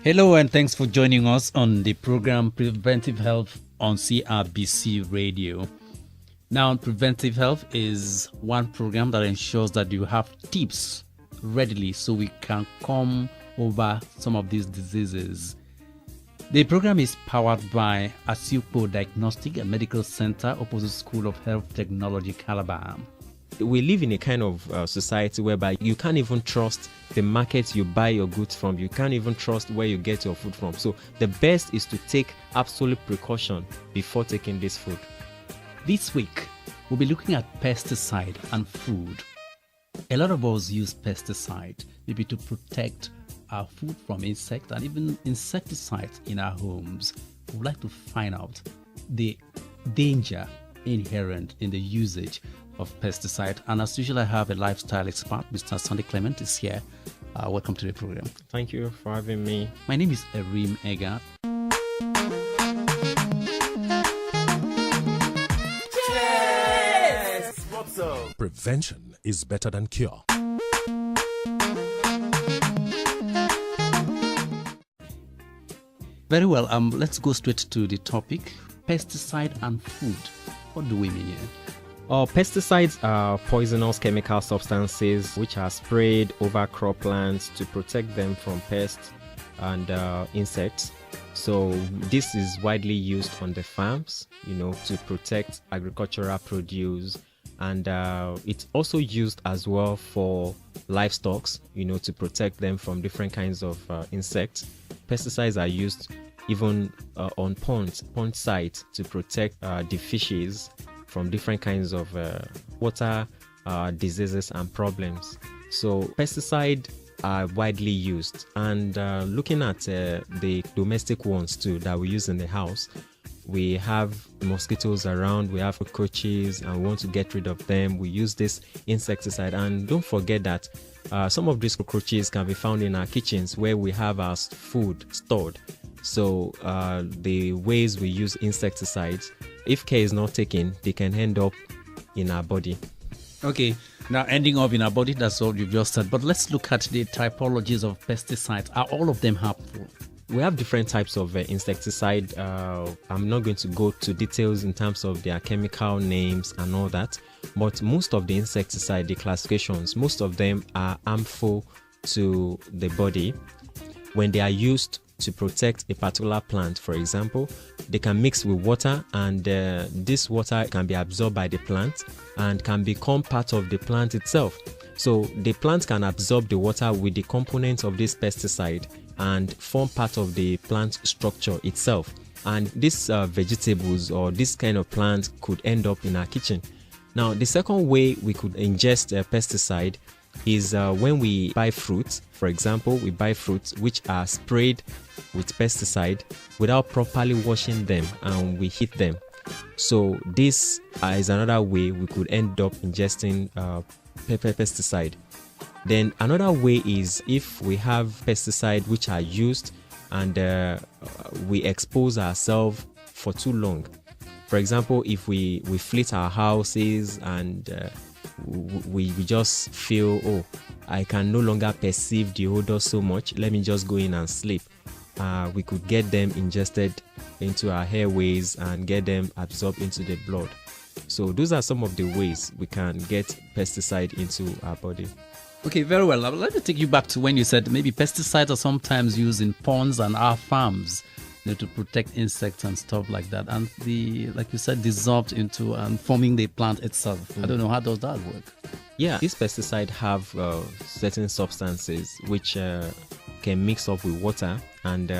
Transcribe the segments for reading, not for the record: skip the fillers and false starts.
Hello and thanks for joining us on the program Preventive Health on CRBC Radio. Now, Preventive Health is one program that ensures that you have tips readily so we can come over some of these diseases. The program is powered by Asiupo Diagnostic and Medical Center, opposite School of Health Technology, Calabar. We live in a kind of society whereby you can't even trust the market you buy your goods from. You can't even trust where you get your food from. So the best is to take absolute precaution before taking this food. This week, we'll be looking at pesticide and food. A lot of us use pesticide maybe to protect our food from insects and even insecticides in our homes. We'd like to find out the danger inherent in the usage of pesticide. And as usual, I have a lifestyle expert, Mr. Sunday Clement is here. Welcome to the program. Thank you for having me. My name is Erim Egat. Yes! What's up? Prevention is better than cure. Very well, let's go straight to the topic. Pesticide and food. What do we mean here? Pesticides are poisonous chemical substances which are sprayed over croplands to protect them from pests and insects. So this is widely used on the farms, to protect agricultural produce, and it's also used as well for livestock, to protect them from different kinds of insects. Pesticides are used even on pond sites to protect the fishes from different kinds of water diseases and problems. So pesticides are widely used, and looking at the domestic ones too that we use in the house, we have mosquitoes around, we have cockroaches, and we want to get rid of them. We use this insecticide, and don't forget that some of these cockroaches can be found in our kitchens where we have our food stored. So the ways we use insecticides, if care is not taken, they can end up in our body. Okay, now ending up in our body, that's all you've just said. But let's look at the typologies of pesticides. Are all of them harmful? We have different types of insecticide. I'm not going to go to details in terms of their chemical names and all that. But most of the insecticide, the classifications, most of them are harmful to the body when they are used to protect a particular plant. For example, they can mix with water, and this water can be absorbed by the plant and can become part of the plant itself. So the plant can absorb the water with the components of this pesticide and form part of the plant structure itself. And these vegetables or this kind of plant could end up in our kitchen. Now, the second way we could ingest a pesticide is when we buy fruits. For example, we buy fruits which are sprayed with pesticide without properly washing them, and we heat them. So this is another way we could end up ingesting pesticide. Then another way is if we have pesticide which are used and we expose ourselves for too long. For example, if we flit our houses and we just feel, I can no longer perceive the odor so much, let me just go in and sleep. We could get them ingested into our airways and get them absorbed into the blood. So those are some of the ways we can get pesticide into our body. Okay, very well. Let me take you back to when you said maybe pesticides are sometimes used in ponds and our farms, to protect insects and stuff like that, and like you said, dissolved into and forming the plant itself. I don't know, how does that work? Yeah, these pesticides have certain substances which can mix up with water, and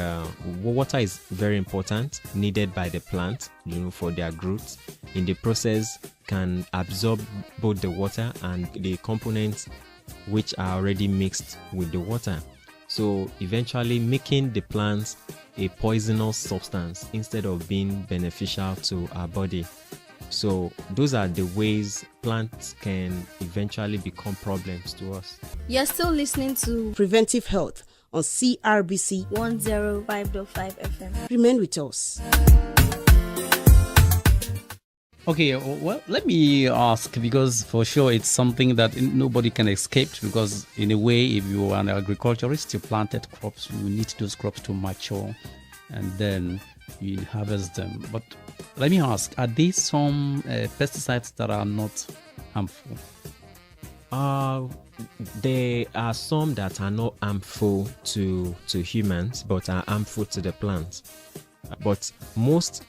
water is very important, needed by the plant, for their growth. In the process, can absorb both the water and the components which are already mixed with the water. So eventually making the plants a poisonous substance instead of being beneficial to our body. So those are the ways plants can eventually become problems to us. You're still listening to Preventive Health on CRBC 105.5 FM. Remain with us. Okay, well, let me ask, because for sure it's something that nobody can escape, because in a way, if you are an agriculturist, you planted crops, you need those crops to mature, and then you harvest them. But let me ask, are there some pesticides that are not harmful? There are some that are not harmful to humans, but are harmful to the plants. But most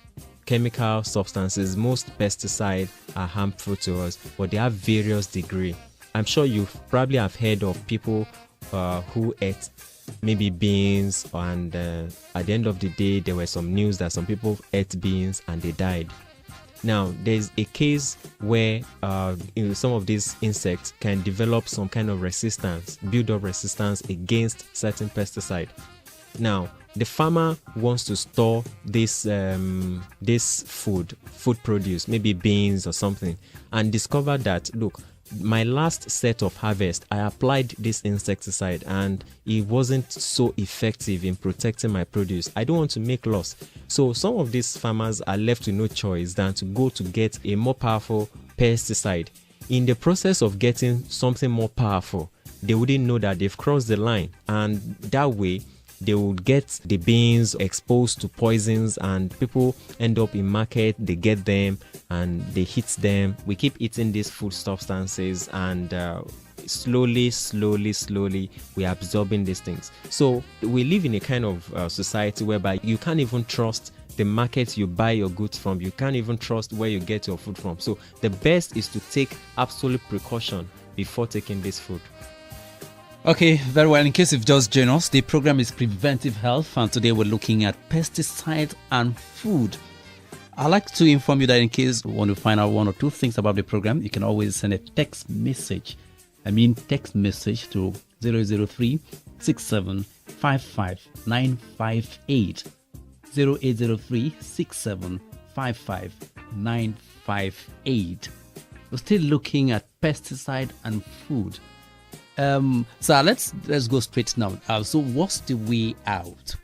chemical substances, most pesticides are harmful to us, but they have various degree. I'm sure you probably have heard of people who ate maybe beans, and at the end of the day, there were some news that some people ate beans and they died. Now, there's a case where some of these insects can develop some kind of resistance, build up resistance against certain pesticide. Now, the farmer wants to store this food produce, maybe beans or something, and discover that, look, my last set of harvest, I applied this insecticide and it wasn't so effective in protecting my produce. I don't want to make loss. So some of these farmers are left with no choice than to go to get a more powerful pesticide. In the process of getting something more powerful, they wouldn't know that they've crossed the line, and that way they would get the beans exposed to poisons, and people end up in market, they get them and they hit them. We keep eating these food substances, and slowly we are absorbing these things. So we live in a kind of society whereby you can't even trust the market you buy your goods from. You can't even trust where you get your food from. So the best is to take absolute precaution before taking this food. Okay, very well. In case you've just joined us, the program is Preventive Health, and today we're looking at pesticides and food. I'd like to inform you that in case you want to find out one or two things about the program, you can always send a text message. Text message to 003 6755 958. 0803 6755 958. We're still looking at pesticide and food. So let's go straight now. So what's the way out?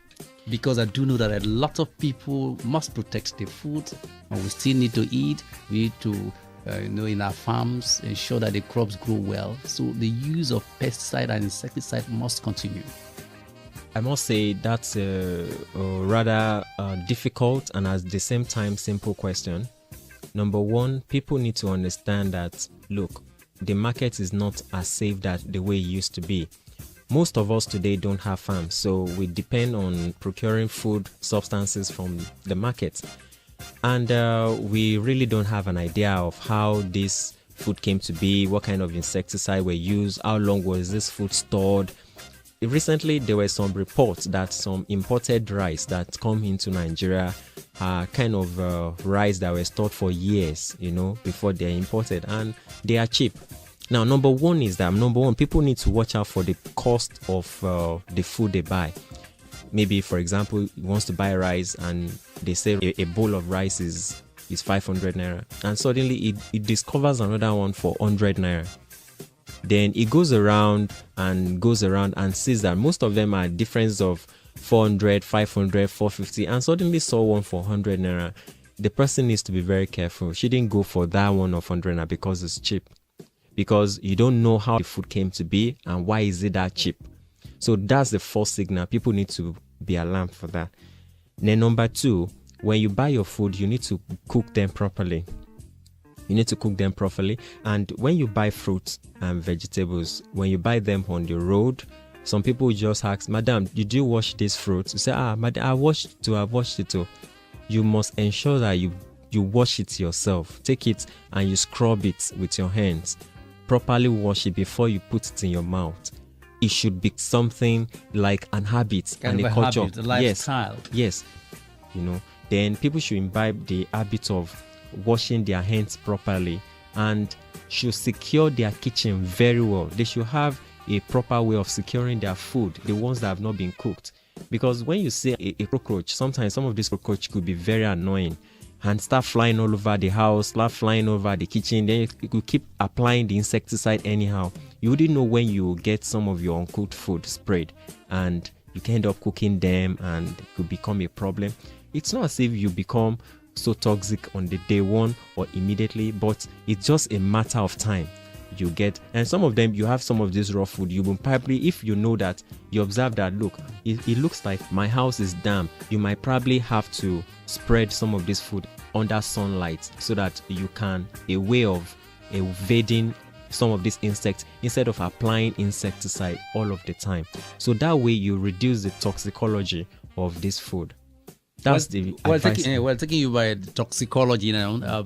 Because I do know that a lot of people must protect their food, and we still need to eat. We need to, in our farms, ensure that the crops grow well. So the use of pesticide and insecticide must continue. I must say that's a rather difficult and at the same time simple question. Number one, people need to understand that, look, the market is not as safe that the way it used to be. Most of us today don't have farms, so we depend on procuring food substances from the market. And we really don't have an idea of how this food came to be, what kind of insecticide were used, how long was this food stored. Recently, there were some reports that some imported rice that come into Nigeria are kind of rice that were stored for years, before they're imported, and they are cheap. Now, number one, people need to watch out for the cost of the food they buy. Maybe, for example, he wants to buy rice and they say a bowl of rice is 500 naira, and suddenly it discovers another one for 100 naira. Then it goes around and sees that most of them are difference of 400, 500, 450, and suddenly saw one for 100 naira. The person needs to be very careful. She didn't go for that one of 100 naira because it's cheap. Because you don't know how the food came to be and why is it that cheap. So that's the first signal. People need to be alarmed for that. Then number two, when you buy your food, you need to cook them properly. And when you buy fruits and vegetables, when you buy them on the road, some people just ask, Madam, did you wash these fruits? You say, Madam, I've washed it too. You must ensure that you wash it yourself. Take it and you scrub it with your hands. Properly wash it before you put it in your mouth. It should be something like an habit and a culture. Habit, a lifestyle. Yes. Then people should imbibe the habit of washing their hands properly and should secure their kitchen very well. They should have a proper way of securing their food, the ones that have not been cooked. Because when you see a cockroach, sometimes some of these cockroaches could be very annoying and start flying all over the house, start flying over the kitchen. Then you could keep applying the insecticide anyhow. You wouldn't know when you get some of your uncooked food sprayed, and you can end up cooking them and it could become a problem. It's not as if you become so toxic on the day one or immediately, but it's just a matter of time. You get, and some of them, you have some of this raw food, you will probably, if you know that, you observe that, look, it looks like my house is damp, you might probably have to spread some of this food under sunlight so that you can, a way of evading some of these insects instead of applying insecticide all of the time. So that way you reduce the toxicology of this food. That's the advice. Taking you by toxicology now.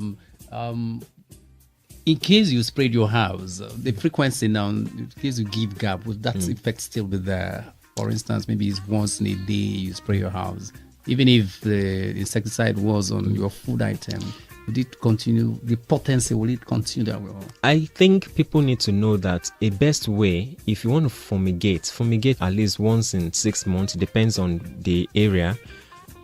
In case you sprayed your house, the frequency now, in case you give gap, would that effect still be there? For instance, maybe it's once in a day you spray your house. Even if the insecticide was on your food item, would it continue? The potency, will it continue that way? I think people need to know that a best way, if you want to fumigate at least once in 6 months, depends on the area.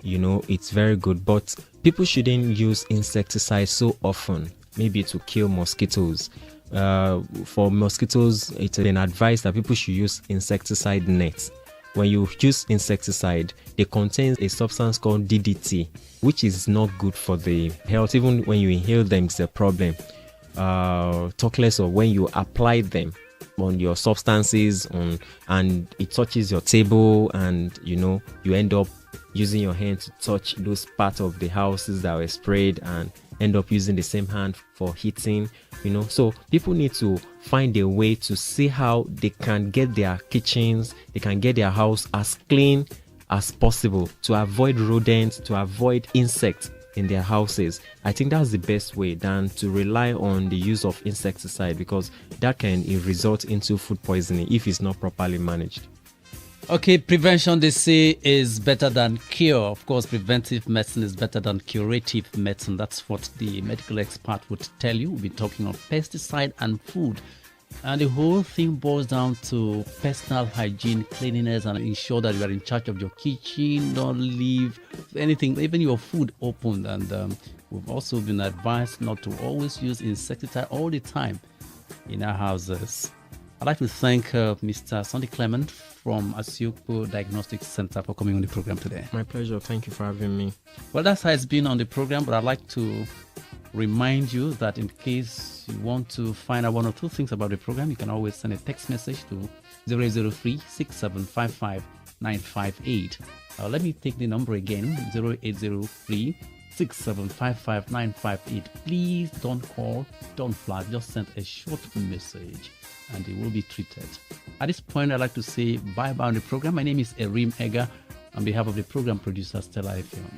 It's very good, but people shouldn't use insecticide so often. Maybe to kill mosquitoes. For mosquitoes, it's an advice that people should use insecticide nets. When you use insecticide, they contain a substance called DDT, which is not good for the health. Even when you inhale them, it's a problem. Talk less of when you apply them on your substances and it touches your table, and you end up using your hand to touch those parts of the houses that were sprayed and end up using the same hand for heating. So people need to find a way to see how they can get their kitchens, they can get their house as clean as possible to avoid rodents, to avoid insects in their houses. I think that's the best way than to rely on the use of insecticide, because that can result into food poisoning if it's not properly managed. Okay, prevention, they say, is better than cure. Of course, preventive medicine is better than curative medicine. That's what the medical expert would tell you. We'll be talking of pesticide and food. And the whole thing boils down to personal hygiene, cleanliness, and ensure that you are in charge of your kitchen. Don't leave anything, even your food, open. And we've also been advised not to always use insecticide all the time in our houses. I'd like to thank Mr. Sunday Clement from Asiokpo Diagnostic Center for coming on the program today. My pleasure. Thank you for having me. Well, that's how it's been on the program, but I'd like to remind you that in case you want to find out one or two things about the program, you can always send a text message to 0803-6755-958. Let me take the number again, 0803-6755-958. Please don't call, don't flag, just send a short message and it will be treated. At this point, I'd like to say bye-bye on the program. My name is Erim Ega on behalf of the program producer, Stella Effiong.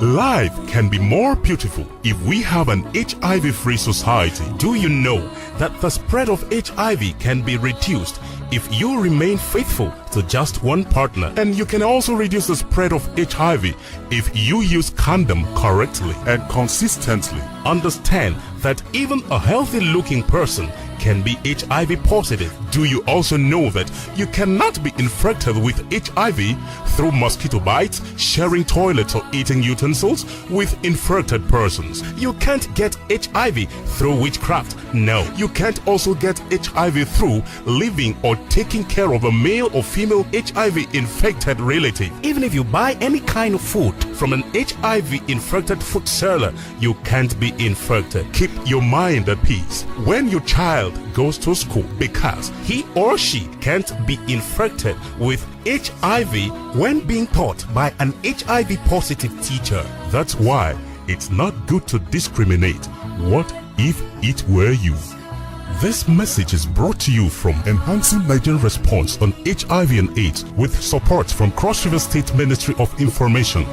Life can be more beautiful if we have an HIV-free society. Do you know that the spread of HIV can be reduced if you remain faithful to just one partner? And you can also reduce the spread of HIV if you use condom correctly and consistently. Understand that even a healthy-looking person can be HIV positive. Do you also know that you cannot be infected with HIV through mosquito bites, sharing toilets or eating utensils with infected persons? You can't get HIV through witchcraft. No, you can't also get HIV through living or taking care of a male or female HIV infected relative. Even if you buy any kind of food from an HIV infected food seller, you can't be infected. Keep your mind at peace when your child goes to school, because he or she can't be infected with HIV when being taught by an HIV positive teacher. That's why it's not good to discriminate. What if it were you? This message is brought to you from Enhancing Nigerian Response on HIV and AIDS with support from Cross River State Ministry of Information.